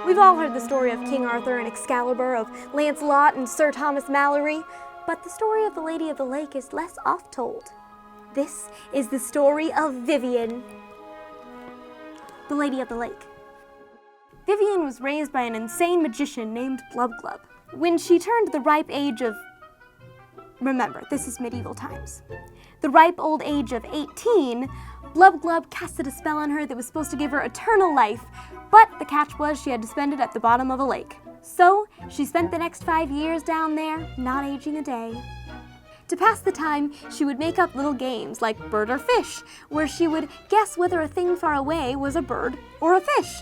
We've all heard the story of King Arthur and Excalibur, of Lancelot and Sir Thomas Malory, but the story of the Lady of the Lake is less oft-told. This is the story of Vivian, the Lady of the Lake. Vivian was raised by an insane magician named Glub Glub. When she turned the ripe age of... Remember, this is medieval times. The ripe old age of 18, Glub Glub casted a spell on her that was supposed to give her eternal life, but the catch was she had to spend it at the bottom of a lake. So, she spent the next 5 years down there, not aging a day. To pass the time, she would make up little games like bird or fish, where she would guess whether a thing far away was a bird or a fish.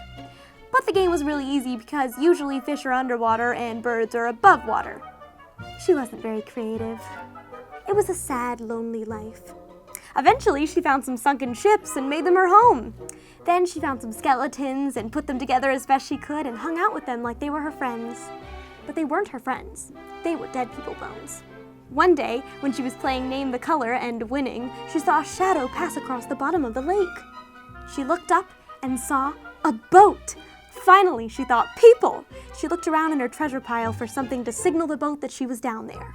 But the game was really easy because usually fish are underwater and birds are above water. She wasn't very creative. It was a sad, lonely life. Eventually, she found some sunken ships and made them her home. Then she found some skeletons and put them together as best she could and hung out with them like they were her friends. But they weren't her friends. They were dead people bones. One day, when she was playing Name the Color and winning, she saw a shadow pass across the bottom of the lake. She looked up and saw a boat. Finally, she thought, people! She looked around in her treasure pile for something to signal the boat that she was down there.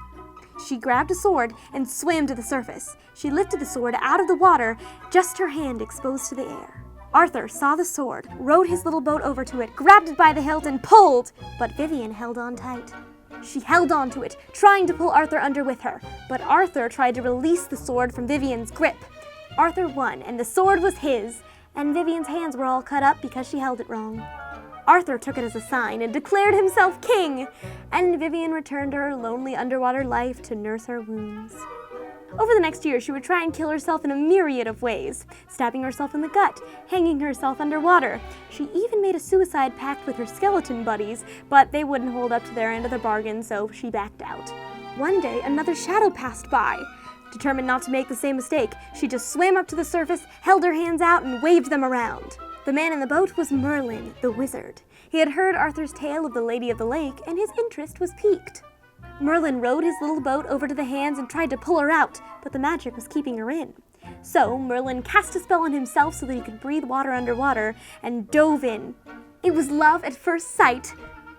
She grabbed a sword and swam to the surface. She lifted the sword out of the water, just her hand exposed to the air. Arthur saw the sword, rowed his little boat over to it, grabbed it by the hilt and pulled, but Vivian held on tight. She held on to it, trying to pull Arthur under with her, but Arthur tried to release the sword from Vivian's grip. Arthur won, and the sword was his, and Vivian's hands were all cut up because she held it wrong. Arthur took it as a sign and declared himself king, and Vivian returned to her lonely underwater life to nurse her wounds. Over the next year, she would try and kill herself in a myriad of ways, stabbing herself in the gut, hanging herself underwater. She even made a suicide pact with her skeleton buddies, but they wouldn't hold up to their end of the bargain, so she backed out. One day, another shadow passed by. Determined not to make the same mistake, she just swam up to the surface, held her hands out, and waved them around. The man in the boat was Merlin, the wizard. He had heard Arthur's tale of the Lady of the Lake, and his interest was piqued. Merlin rowed his little boat over to the hands and tried to pull her out, but the magic was keeping her in. So Merlin cast a spell on himself so that he could breathe water underwater and dove in. It was love at first sight,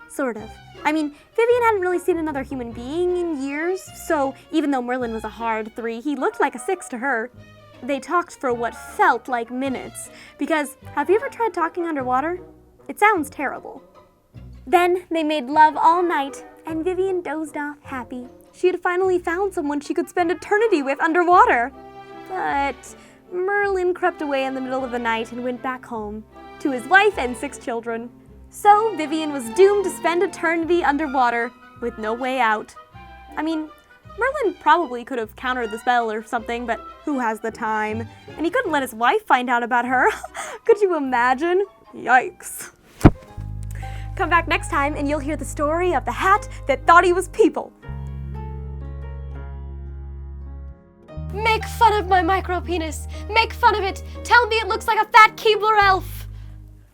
sort of. I mean, Vivian hadn't really seen another human being in years, so even though Merlin was a hard 3, he looked like a 6 to her. They talked for what felt like minutes, because have you ever tried talking underwater? It sounds terrible. Then they made love all night, and Vivian dozed off happy. She had finally found someone she could spend eternity with underwater. But Merlin crept away in the middle of the night and went back home to his wife and 6 children. So Vivian was doomed to spend eternity underwater with no way out. I mean, Merlin probably could have countered the spell or something, but who has the time? And he couldn't let his wife find out about her. Could you imagine? Yikes. Come back next time and you'll hear the story of the hat that thought he was people. Make fun of my micro penis. Make fun of it. Tell me it looks like a fat Keebler elf.